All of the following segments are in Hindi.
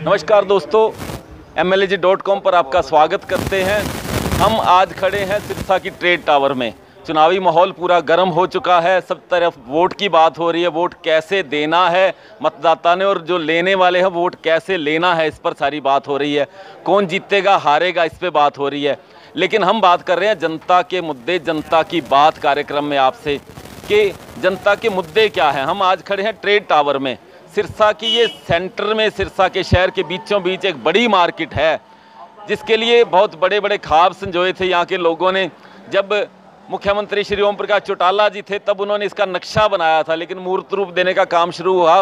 नमस्कार दोस्तों, MLAG.com पर आपका स्वागत करते हैं। हम आज खड़े हैं सिरसा की ट्रेड टावर में। चुनावी माहौल पूरा गर्म हो चुका है, सब तरफ वोट की बात हो रही है। वोट कैसे देना है मतदाता ने और जो लेने वाले हैं वोट कैसे लेना है, इस पर सारी बात हो रही है। कौन जीतेगा हारेगा, इस पर बात हो रही है। लेकिन हम बात कर रहे हैं जनता के मुद्दे, जनता की बात कार्यक्रम में आपसे कि जनता के मुद्दे क्या हैं। हम आज खड़े हैं ट्रेड टावर में, सिरसा की ये सेंटर में, सिरसा के शहर के बीचों बीच एक बड़ी मार्केट है जिसके लिए बहुत बड़े बड़े ख्वाब संजोए थे यहाँ के लोगों ने। जब मुख्यमंत्री श्री ओम प्रकाश चौटाला जी थे तब उन्होंने इसका नक्शा बनाया था, लेकिन मूर्त रूप देने का काम शुरू हुआ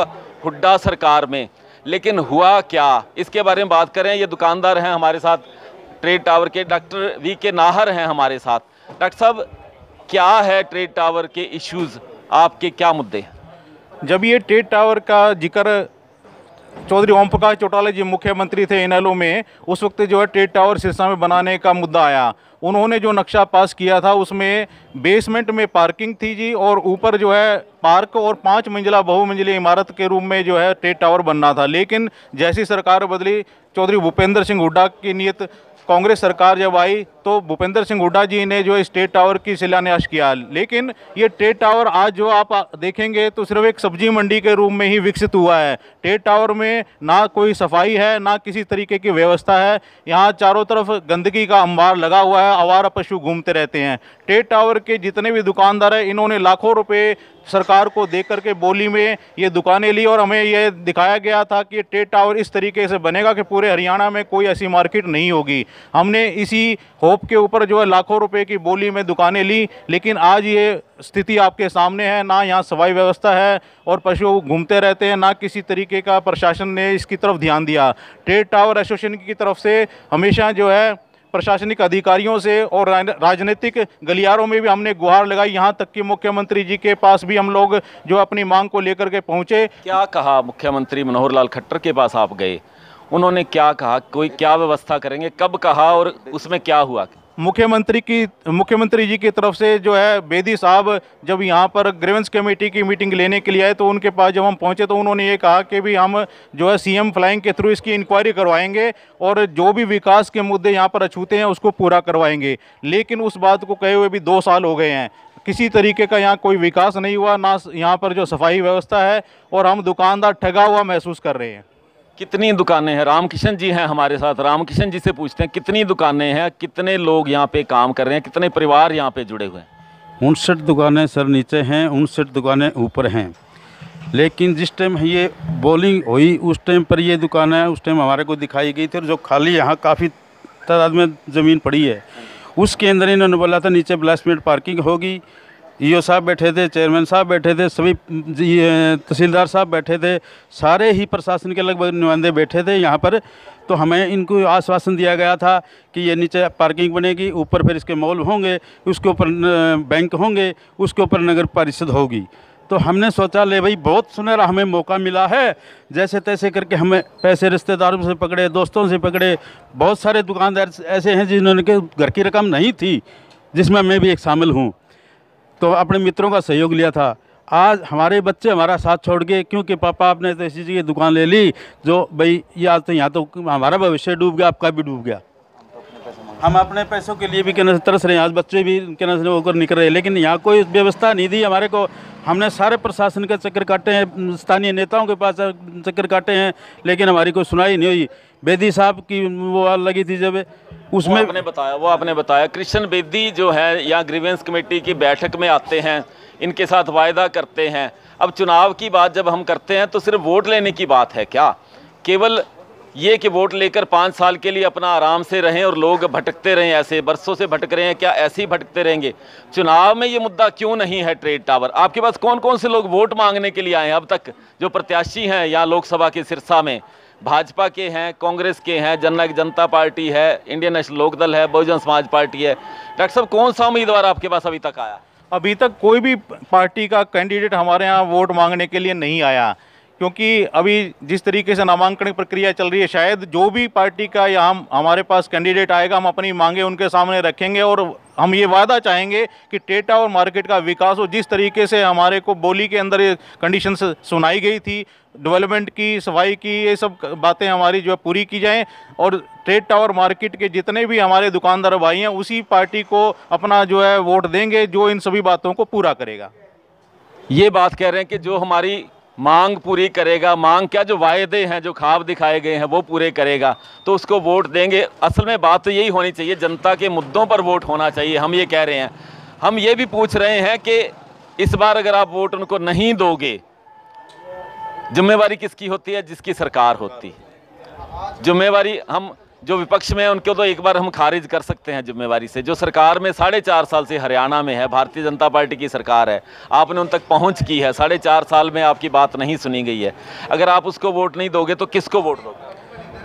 हुड्डा सरकार में। लेकिन हुआ क्या, इसके बारे में बात करें। ये दुकानदार हैं हमारे साथ, ट्रेड टावर के डॉक्टर V.K. नाहर हैं हमारे साथ। डॉक्टर साहब, क्या है ट्रेड टावर के इश्यूज़, आपके क्या मुद्दे हैं? जब ये ट्रेड टावर का जिक्र चौधरी ओम प्रकाश चौटाला जी मुख्यमंत्री थे इनेलो में, उस वक्त जो है ट्रेड टावर सिरसा में बनाने का मुद्दा आया। उन्होंने जो नक्शा पास किया था उसमें बेसमेंट में पार्किंग थी जी, और ऊपर जो है पार्क और 5 मंजिला बहुमंजिली इमारत के रूप में जो है ट्रेड टावर बनना था। लेकिन जैसी सरकार बदली, चौधरी भूपेंद्र सिंह हुड्डा की नीयत, कांग्रेस सरकार जब आई तो भूपेंद्र सिंह हुड्डा जी ने जो इस ट्रेड टावर की शिलान्यास किया। लेकिन ये ट्रेड टावर आज जो आप देखेंगे तो सिर्फ एक सब्जी मंडी के रूप में ही विकसित हुआ है। ट्रेड टावर में ना कोई सफाई है, ना किसी तरीके की व्यवस्था है। यहाँ चारों तरफ गंदगी का अंबार लगा हुआ है, आवारा पशु घूमते रहते हैं। ट्रेड टावर के जितने भी दुकानदार हैं, इन्होंने लाखों रुपए सरकार को दे करके बोली में ये दुकानें ली, और हमें ये दिखाया गया था कि ट्रेड टावर इस तरीके से बनेगा कि पूरे हरियाणा में कोई ऐसी मार्केट नहीं होगी। हमने इसी होप के ऊपर जो है लाखों रुपए की बोली में दुकानें ली, लेकिन आज ये स्थिति आपके सामने है। ना यहाँ सफाई व्यवस्था है और पशु घूमते रहते हैं, ना किसी तरीके का प्रशासन ने इसकी तरफ ध्यान दिया। ट्रेड टावर एसोसिएशन की तरफ से हमेशा जो है प्रशासनिक अधिकारियों से और राजनीतिक गलियारों में भी हमने गुहार लगाई। यहाँ तक कि मुख्यमंत्री जी के पास भी हम लोग जो अपनी मांग को लेकर के पहुँचे। क्या कहा मुख्यमंत्री मनोहर लाल खट्टर के पास आप गए, उन्होंने क्या कहा, कोई क्या व्यवस्था करेंगे, कब कहा और उसमें क्या हुआ? मुख्यमंत्री जी की तरफ से जो है बेदी साहब जब यहाँ पर ग्रीवेंस कमेटी की मीटिंग लेने के लिए आए तो उनके पास जब हम पहुँचे तो उन्होंने ये कहा कि भी हम जो है CM फ्लाइंग के थ्रू इसकी इंक्वायरी करवाएंगे और जो भी विकास के मुद्दे यहाँ पर अछूते हैं उसको पूरा करवाएंगे। लेकिन उस बात को कहे हुए भी 2 साल हो गए हैं, किसी तरीके का यहाँ कोई विकास नहीं हुआ, ना यहाँ पर जो सफाई व्यवस्था है, और हम दुकानदार ठगा हुआ महसूस कर रहे हैं। कितनी दुकानें हैं? रामकिशन जी हैं हमारे साथ, रामकिशन जी से पूछते हैं कितनी दुकानें हैं, कितने लोग यहाँ पे काम कर रहे हैं, कितने परिवार यहाँ पे जुड़े हुए हैं? 59 दुकानें सर नीचे हैं, 59 दुकानें ऊपर हैं। लेकिन जिस टाइम ये बॉलिंग हुई उस टाइम पर ये दुकानें उस टाइम हमारे को दिखाई गई थी, और जो खाली यहाँ काफ़ी तादाद में ज़मीन पड़ी है उसके अंदर इन्होंने बोला था नीचे प्लेसमेंट पार्किंग होगी। EO साहब बैठे थे, चेयरमैन साहब बैठे थे, सभी तहसीलदार साहब बैठे थे, सारे ही प्रशासन के लगभग नुमाइंदे बैठे थे यहाँ पर। तो हमें इनको आश्वासन दिया गया था कि ये नीचे पार्किंग बनेगी, ऊपर फिर इसके मॉल होंगे, उसके ऊपर बैंक होंगे, उसके ऊपर नगर परिषद होगी। तो हमने सोचा ले भाई बहुत सुनहरा हमें मौका मिला है, जैसे तैसे करके हमें पैसे रिश्तेदारों से पकड़े, दोस्तों से पकड़े। बहुत सारे दुकानदार ऐसे हैं जिन्होंने के घर की रकम नहीं थी, जिसमें मैं भी एक शामिल हूँ, तो अपने मित्रों का सहयोग लिया था। आज हमारे बच्चे हमारा साथ छोड़ गए क्योंकि पापा आपने तो ऐसी जगह दुकान ले ली जो भाई ये आज तो यहाँ तो हमारा भविष्य डूब गया, आपका भी डूब गया। हम अपने पैसों के लिए भी कहना तरस रहे हैं, आज बच्चे भी कहना से होकर निकल रहे हैं, लेकिन यहाँ कोई व्यवस्था नहीं दी हमारे को। हमने सारे प्रशासन के चक्कर काटे हैं, स्थानीय नेताओं के पास चक्कर काटे हैं, लेकिन हमारी कोई सुनाई नहीं हुई। बेदी साहब की वो लगी थी जब उसमें वो आपने बताया कृष्ण बेदी जो है यहाँ ग्रीवेंस कमेटी की बैठक में आते हैं, इनके साथ वायदा करते हैं। अब चुनाव की बात जब हम करते हैं तो सिर्फ वोट लेने की बात है क्या? केवल ये कि वोट लेकर 5 साल के लिए अपना आराम से रहें और लोग भटकते रहें, ऐसे बरसों से भटक रहे हैं, क्या ऐसे ही भटकते रहेंगे? चुनाव में ये मुद्दा क्यों नहीं है ट्रेड टावर? आपके पास कौन कौन से लोग वोट मांगने के लिए आए हैं अब तक? जो प्रत्याशी हैं यहाँ लोकसभा के सिरसा में, भाजपा के हैं, कांग्रेस के हैं, जननायक जनता पार्टी है, इंडियन नेशनल लोकदल है, बहुजन समाज पार्टी है। डॉक्टर साहब, कौन सा उम्मीदवार आपके पास अभी तक आया? अभी तक कोई भी पार्टी का कैंडिडेट हमारे यहाँ वोट मांगने के लिए नहीं आया। क्योंकि अभी जिस तरीके से नामांकन की प्रक्रिया चल रही है, शायद जो भी पार्टी का या हमारे पास कैंडिडेट आएगा, हम अपनी मांगे उनके सामने रखेंगे और हम ये वादा चाहेंगे कि टेट टावर मार्केट का विकास हो। जिस तरीके से हमारे को बोली के अंदर ये कंडीशंस सुनाई गई थी, डेवलपमेंट की, सफाई की, ये सब बातें हमारी जो है पूरी की जाएं और टेट टावर मार्केट के जितने भी हमारे दुकानदार भाई हैं उसी पार्टी को अपना जो है वोट देंगे जो इन सभी बातों को पूरा करेगा। ये बात कह रहे हैं कि जो हमारी मांग पूरी करेगा, मांग क्या, जो वायदे हैं, जो ख्वाब दिखाए गए हैं वो पूरे करेगा, तो उसको वोट देंगे। असल में बात तो यही होनी चाहिए, जनता के मुद्दों पर वोट होना चाहिए। हम ये कह रहे हैं, हम ये भी पूछ रहे हैं कि इस बार अगर आप वोट उनको नहीं दोगे, जिम्मेवारी किसकी होती है? जिसकी सरकार होती है। जिम्मेवारी हम जो विपक्ष में है उनको तो एक बार हम खारिज कर सकते हैं जिम्मेवारी से। जो सरकार में 4.5 साल से हरियाणा में है, भारतीय जनता पार्टी की सरकार है, आपने उन तक पहुंच की है, 4.5 साल में आपकी बात नहीं सुनी गई है। अगर आप उसको वोट नहीं दोगे तो किसको वोट दोगे?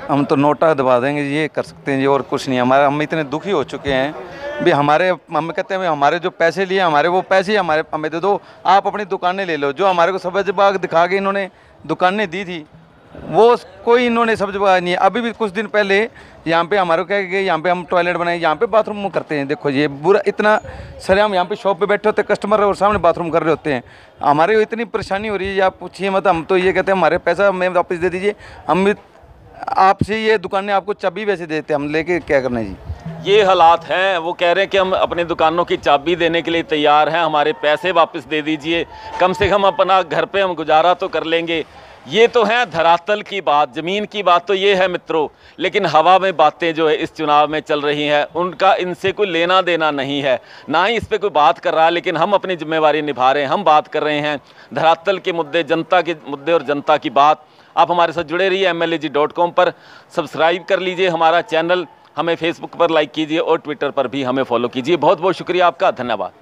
हम तो नोटा दबा देंगे, ये कर सकते हैं जी, और कुछ नहीं। हमारे हम इतने दुखी हो चुके हैं भी। हम कहते हैं हमारे जो पैसे लिए, हमारे वो पैसे हमारे हमें दे दो, आप अपनी दुकानें ले लो। जो हमारे को सब्ज़ बाग दिखा के इन्होंने दुकानें दी थी वो कोई इन्होंने सब्ज़ बाग नहीं है। अभी भी कुछ दिन पहले यहाँ पे हमारे कह गए यहाँ पे हम टॉयलेट बनाए, यहाँ पे बाथरूम करते हैं। देखो ये बुरा, इतना सर हम यहाँ पे शॉप पे बैठे होते हैं, कस्टमर और सामने बाथरूम कर रहे होते हैं। हमारे इतनी परेशानी हो रही है, आप पूछिए मत। हम तो ये कहते हैं हमारे पैसा हमें वापस दे दीजिए। हम भी आपसे ये दुकानें आपको चाबी वैसे देते हैं, हम लेके क्या करना है जी। ये हालात हैं। वो कह रहे हैं कि हम अपनी दुकानों की चाबी देने के लिए तैयार हैं, हमारे पैसे वापस दे दीजिए, कम से कम अपना घर पे हम गुजारा तो कर लेंगे। ये तो है धरातल की बात, ज़मीन की बात तो ये है मित्रों, लेकिन हवा में बातें जो है इस चुनाव में चल रही हैं उनका इनसे कोई लेना देना नहीं है, ना ही इस पर कोई बात कर रहा है। लेकिन हम अपनी जिम्मेवारी निभा रहे हैं, हम बात कर रहे हैं धरातल के मुद्दे, जनता के मुद्दे और जनता की बात। आप हमारे साथ जुड़े रहिए, MLAG.com पर सब्सक्राइब कर लीजिए हमारा चैनल, हमें फेसबुक पर लाइक कीजिए और ट्विटर पर भी हमें फॉलो कीजिए। बहुत बहुत शुक्रिया आपका, धन्यवाद।